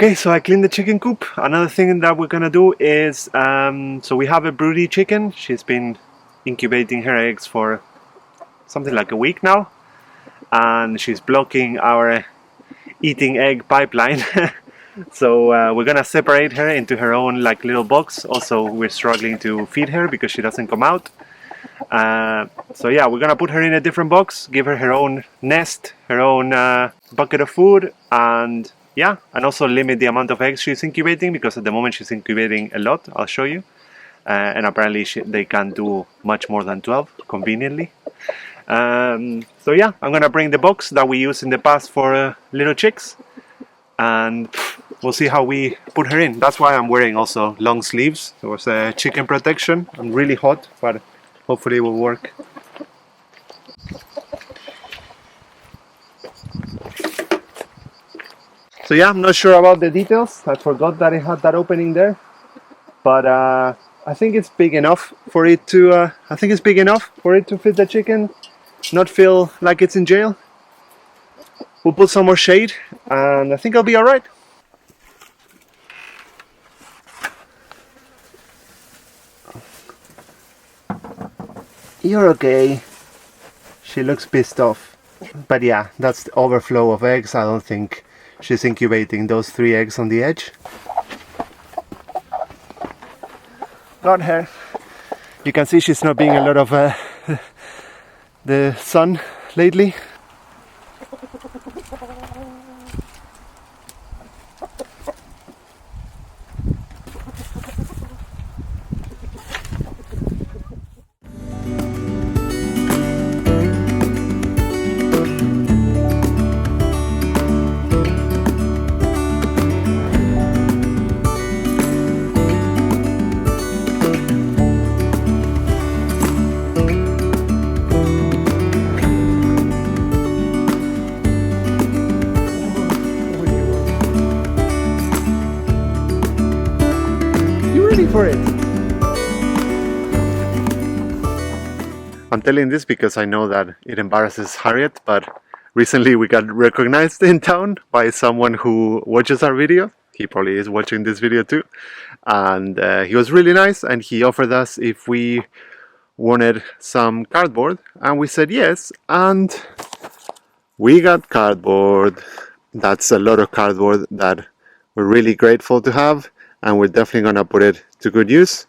Okay, so I cleaned the chicken coop. Another thing that we're gonna do is, so we have a broody chicken. She's been incubating her eggs for something like a week now, and she's blocking our eating egg pipeline. So we're gonna separate her into her own like little box. Also, we're struggling to feed her because she doesn't come out. So yeah, we're gonna put her in a different box, give her her own nest, her own bucket of food, and yeah, and also limit the amount of eggs she's incubating, because at the moment she's incubating a lot. I'll show you. And apparently they can do much more than 12 conveniently. So yeah, I'm gonna bring the box that we used in the past for little chicks, and we'll see how we put her in. That's why I'm wearing also long sleeves. It was chicken protection. I'm really hot, but hopefully it will work. So yeah, I'm not sure about the details. I forgot that it had that opening there, but I think it's big enough for it to. I think it's big enough for it to fit the chicken, not feel like it's in jail. We'll put some more shade, and I think I'll be all right. You're okay. She looks pissed off, but yeah, that's the overflow of eggs. I don't think she's incubating those 3 eggs on the edge. Got her. You can see she's not being a lot of the sun lately. For it. I'm telling this because I know that it embarrasses Harriet, but recently we got recognized in town by someone who watches our video. He probably is watching this video too, and he was really nice, and he offered us if we wanted some cardboard, and we said yes, and we got cardboard. That's a lot of cardboard that we're really grateful to have, and we're definitely gonna put it to good use.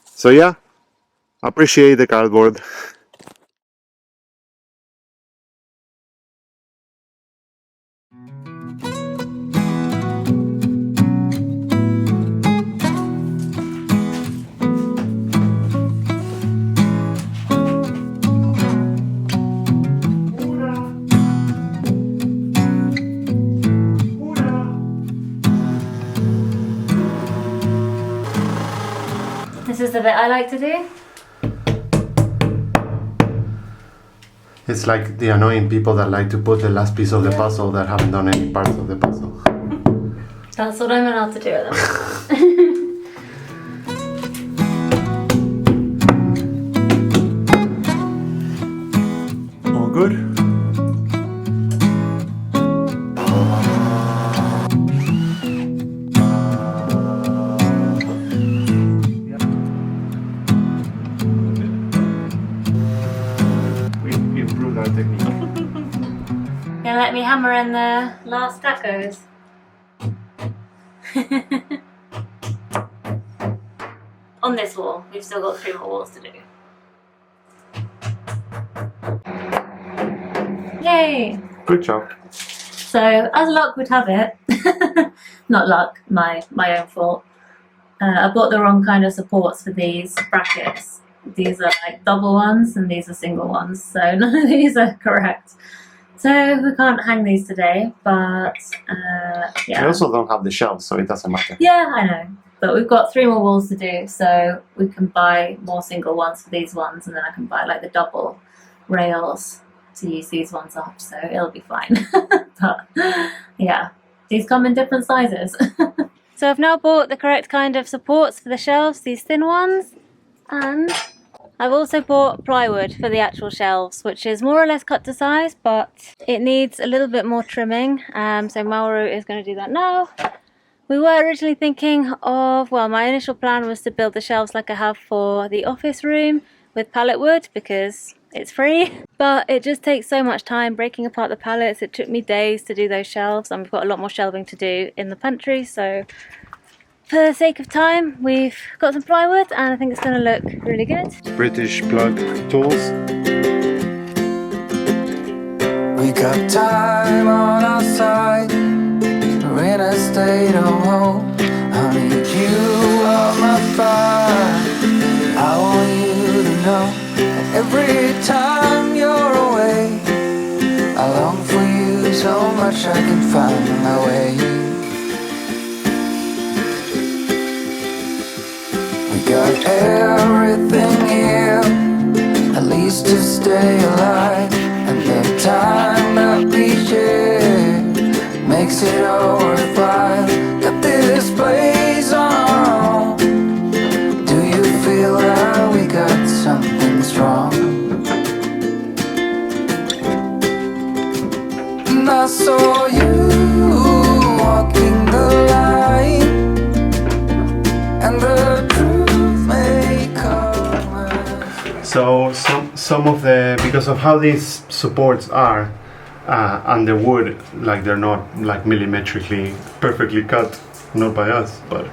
So yeah, appreciate the cardboard. This is the bit I like to do. It's like the annoying people that like to put the last piece of the puzzle that haven't done any parts of the puzzle. That's what I'm allowed to do at the moment. All good? We improved our technique. Gonna let me hammer in the last tacos. On this wall, we've still got 3 more walls to do. Yay! Good job. So, as luck would have it, not luck, my own fault, I bought the wrong kind of supports for these brackets. These are like double ones and these are single ones, so none of these are correct. So we can't hang these today, but yeah. We also don't have the shelves, so it doesn't matter. Yeah, I know. But we've got 3 more walls to do, so we can buy more single ones for these ones, and then I can buy like the double rails to use these ones up, so it'll be fine. But yeah, these come in different sizes. So I've now bought the correct kind of supports for the shelves, these thin ones, and I've also bought plywood for the actual shelves, which is more or less cut to size, but it needs a little bit more trimming. So Mauro is going to do that now. We were originally thinking of, well, my initial plan was to build the shelves like I have for the office room with pallet wood because it's free, but it just takes so much time breaking apart the pallets. It took me days to do those shelves, and we've got a lot more shelving to do in the pantry, so for the sake of time we've got some plywood and I think it's going to look really good. British plug tools. We got time on our side. We're in a state of hope. I need you on my fire. I want you to know that every time you're away, I long for you so much I can find my way. We got everything here, at least to stay alive, and the time that we share makes it all worthwhile. Got this place on our own. Do you feel that we got something strong? And I saw you walking the line, and the truth may come as... So some of the, because of how these supports are, and the wood, like they're not like millimetrically perfectly cut, not by us, but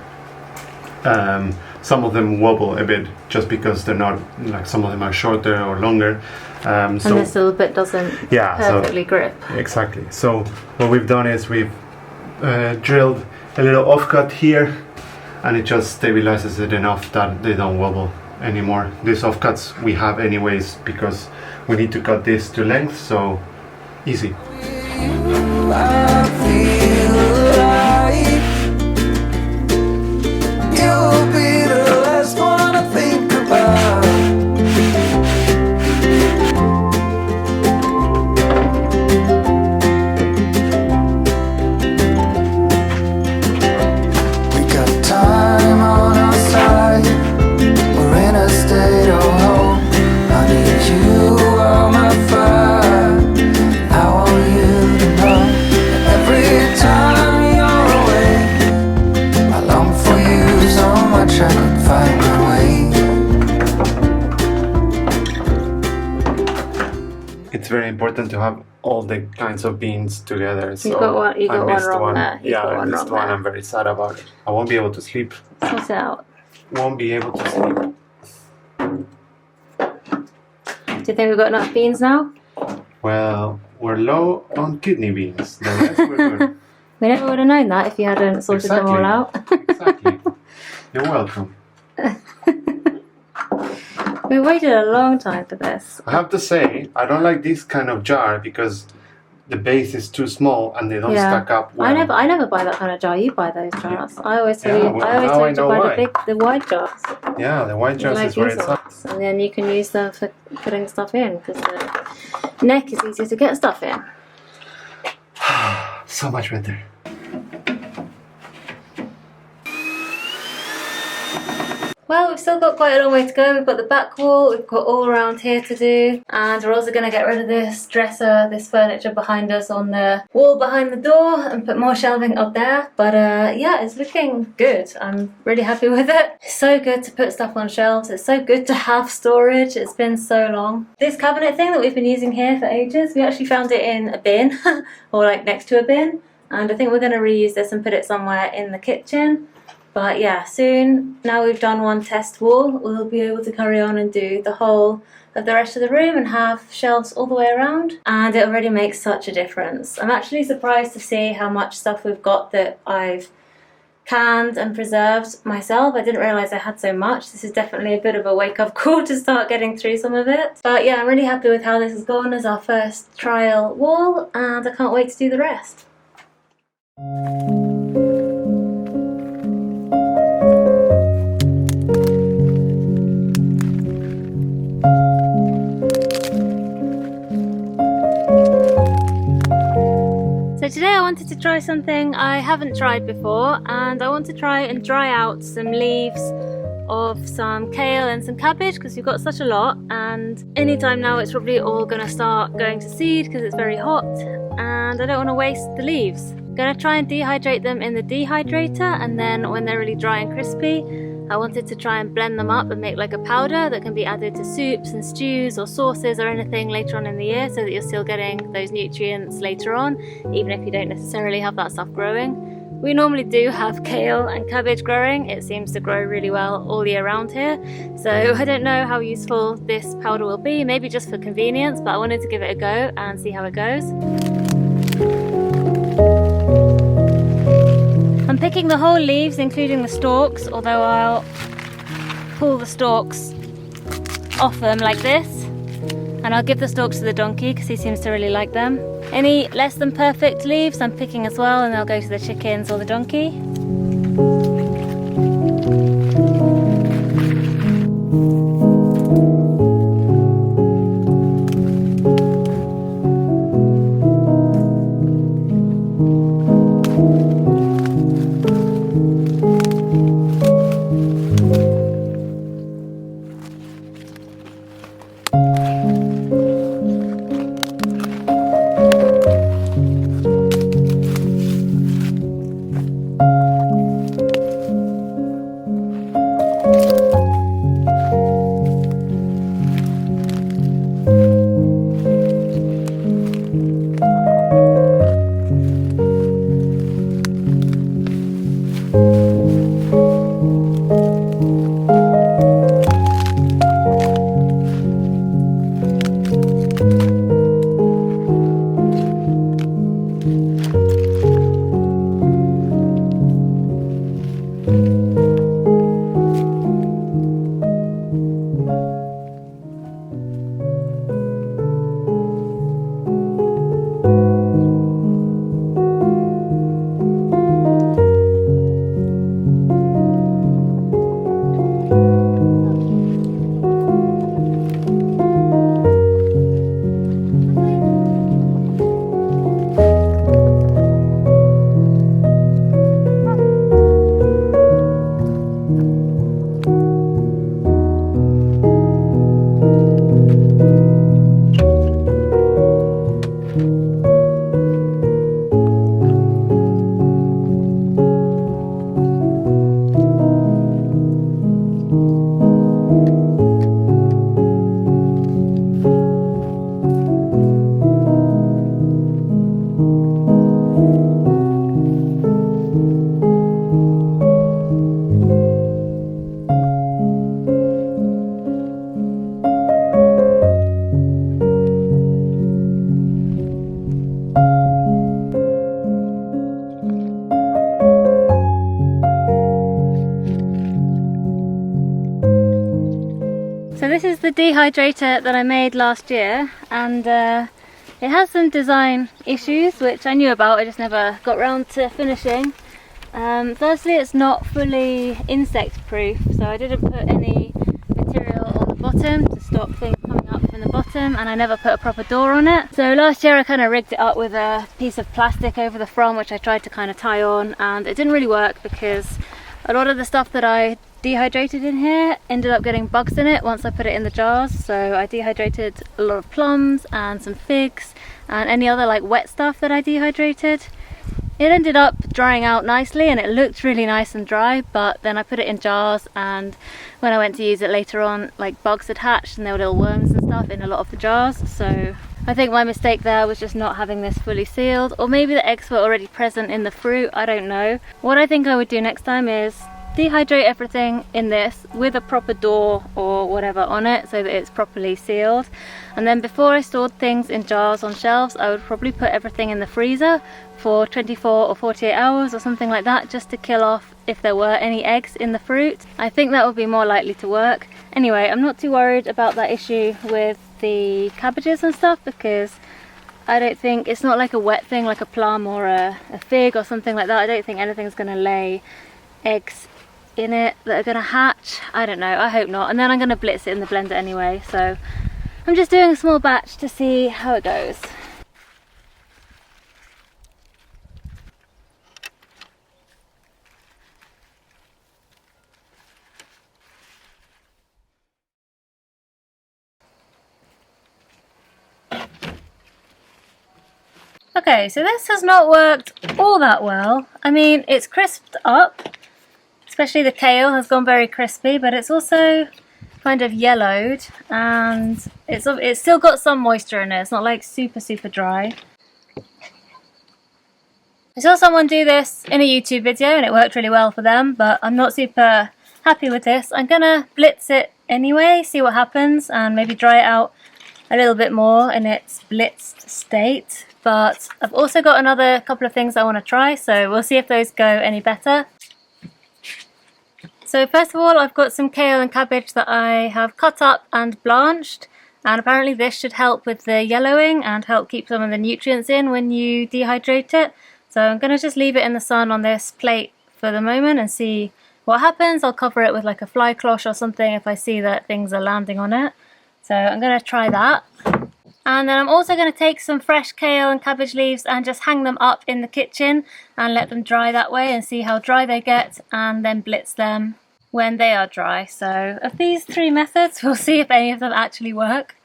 some of them wobble a bit just because they're not, like some of them are shorter or longer. So And this little bit doesn't perfectly grip. Exactly. So what we've done is we've drilled a little offcut here, and it just stabilizes it enough that they don't wobble anymore. These offcuts we have anyways because we need to cut this to length, so easy. I feel alive. You'll be the last one I think about. We got time on our side. We're in a state of hope. I need you on my fire. I want you to know that every time you're away, I long for you so much I could find my way. It's very important to have all the kinds of beans together. So You got one I missed wrong there. You Yeah, got I one missed wrong one. there. I'm very sad about it. I won't be able to sleep. Sort it out. Won't be able to sleep. Do you think we've got enough beans now? Well, we're low on kidney beans. The rest we're good. We never would have known that if you hadn't sorted them all out. Exactly. You're welcome. We waited a long time for this. I have to say, I don't like this kind of jar because the base is too small and they don't stack up well. I never buy that kind of jar. You buy those jars. I always tell Yeah, you. well, I always now tell I you to know buy why. the wide jars. Yeah, the white jars Like is where these it's at. ones. And then you can use them for putting stuff in because the neck is easier to get stuff in. So much better. Well, we've still got quite a long way to go. We've got the back wall, we've got all around here to do, and we're also going to get rid of this dresser, this furniture behind us on the wall behind the door and put more shelving up there. But yeah, it's looking good. I'm really happy with it. It's so good to put stuff on shelves. It's so good to have storage. It's been so long. This cabinet thing that we've been using here for ages, we actually found it in a bin or like next to a bin, and I think we're going to reuse this and put it somewhere in the kitchen. But yeah, soon, now we've done one test wall, we'll be able to carry on and do the whole of the rest of the room and have shelves all the way around. And it already makes such a difference. I'm actually surprised to see how much stuff we've got that I've canned and preserved myself. I didn't realise I had so much. This is definitely a bit of a wake-up call to start getting through some of it. But yeah, I'm really happy with how this has gone as our first trial wall, and I can't wait to do the rest. So today I wanted to try something I haven't tried before, and I want to try and dry out some leaves of some kale and some cabbage because we've got such a lot, and anytime now it's probably all going to start going to seed because it's very hot and I don't want to waste the leaves. I'm going to try and dehydrate them in the dehydrator, and then when they're really dry and crispy, I wanted to try and blend them up and make like a powder that can be added to soups and stews or sauces or anything later on in the year, so that you're still getting those nutrients later on, even if you don't necessarily have that stuff growing. We normally do have kale and cabbage growing. It seems to grow really well all year round here. So I don't know how useful this powder will be, maybe just for convenience, but I wanted to give it a go and see how it goes. I'm picking the whole leaves, including the stalks, although I'll pull the stalks off them like this. And I'll give the stalks to the donkey because he seems to really like them. Any less than perfect leaves I'm picking as well, and they'll go to the chickens or the donkey. So this is the dehydrator that I made last year, and it has some design issues which I knew about, I just never got round to finishing. Firstly, it's not fully insect proof, so I didn't put any material on the bottom to stop things coming up from the bottom, and I never put a proper door on it. So last year I kind of rigged it up with a piece of plastic over the front which I tried to kind of tie on, and it didn't really work because a lot of the stuff that I dehydrated in here ended up getting bugs in it once I put it in the jars. So I dehydrated a lot of plums and some figs and any other like wet stuff that I dehydrated. It ended up drying out nicely and it looked really nice and dry, but then I put it in jars, and when I went to use it later on, like bugs had hatched and there were little worms and stuff in a lot of the jars. So I think my mistake there was just not having this fully sealed, or maybe the eggs were already present in the fruit, I don't know. What I think I would do next time is dehydrate everything in this with a proper door or whatever on it so that it's properly sealed, and then before I stored things in jars on shelves, I would probably put everything in the freezer for 24 or 48 hours or something like that, just to kill off if there were any eggs in the fruit. I think that would be more likely to work. Anyway, I'm not too worried about that issue with the cabbages and stuff, because I don't think, it's not like a wet thing like a plum or a fig or something like that. I don't think anything's going to lay eggs in it that are going to hatch. I don't know, I hope not. And then I'm going to blitz it in the blender anyway, so I'm just doing a small batch to see how it goes. Okay, so this has not worked all that well. I mean, it's crisped up, especially the kale has gone very crispy, but it's also kind of yellowed, and it's still got some moisture in it. It's not like super dry. I saw someone do this in a YouTube video and it worked really well for them, but I'm not super happy with this. I'm gonna blitz it anyway, see what happens, and maybe dry it out a little bit more in its blitzed state. But I've also got another couple of things I want to try, so we'll see if those go any better. So first of all, I've got some kale and cabbage that I have cut up and blanched, and apparently this should help with the yellowing and help keep some of the nutrients in when you dehydrate it. So I'm going to just leave it in the sun on this plate for the moment and see what happens. I'll cover it with like a fly cloth or something if I see that things are landing on it. So I'm going to try that. And then I'm also going to take some fresh kale and cabbage leaves and just hang them up in the kitchen and let them dry that way and see how dry they get, and then blitz them when they are dry. So of these 3 methods, we'll see if any of them actually work.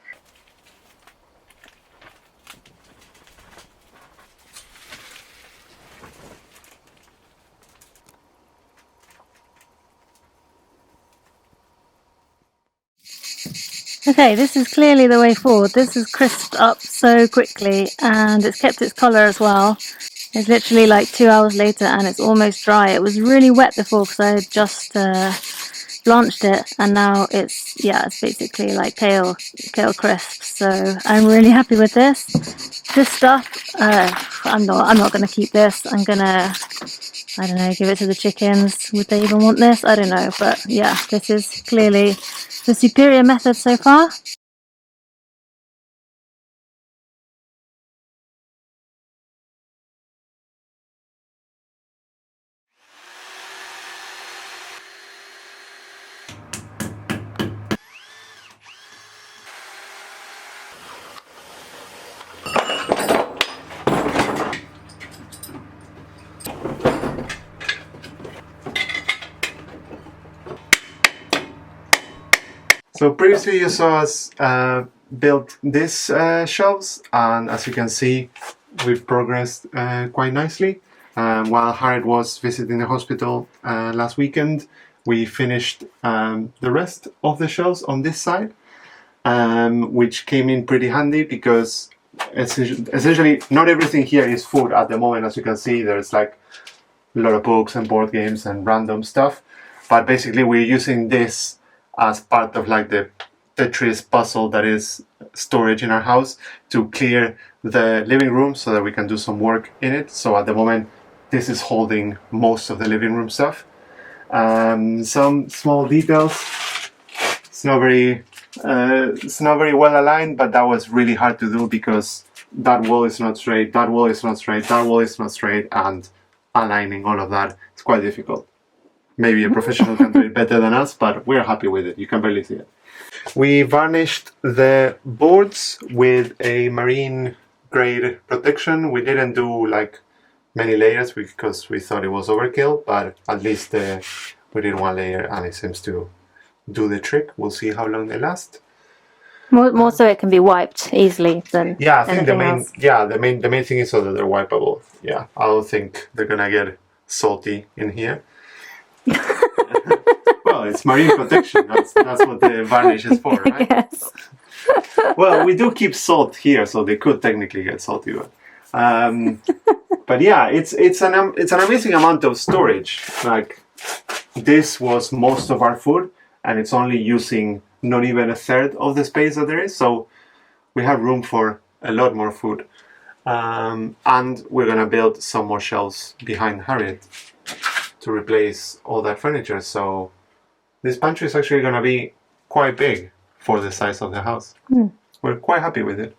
Okay, this is clearly the way forward. This is crisped up so quickly and it's kept its colour as well. It's literally like 2 hours later and it's almost dry. It was really wet before because I had just blanched it, and now it's basically like kale crisps. So I'm really happy with this. This stuff, I'm not going to keep this. I'm gonna, I don't know, give it to the chickens. Would they even want this? I don't know, but yeah, this is clearly the superior method so far. So previously you saw us build these shelves, and as you can see, we've progressed quite nicely. While Harriet was visiting the hospital last weekend, we finished the rest of the shelves on this side, which came in pretty handy because essentially not everything here is food at the moment. As you can see, there's like a lot of books and board games and random stuff, but basically we're using this as part of like the Tetris puzzle that is storage in our house to clear the living room so that we can do some work in it. So at the moment this is holding most of the living room stuff. Some small details. It's not very well aligned, but that was really hard to do because that wall is not straight, that wall is not straight, that wall is not straight, and aligning all of that is quite difficult. Maybe a professional can do it better than us, but we're happy with it. You can barely see it. We varnished the boards with a marine grade protection. We didn't do like many layers because we thought it was overkill, but at least we did 1 layer and it seems to do the trick. We'll see how long they last. More so it can be wiped easily than I think else. the main thing is so that they're wipeable. Yeah, I don't think they're gonna get salty in here. Well, it's marine protection. That's what the varnish is for, right? Yes. Well, we do keep salt here, so they could technically get salty, but yeah, it's an amazing amount of storage. Like this was most of our food, and it's only using not even a third of the space that there is. So we have room for a lot more food, and we're gonna build some more shelves behind Harriet to replace all that furniture. So this pantry is actually going to be quite big for the size of the house. We're quite happy with it.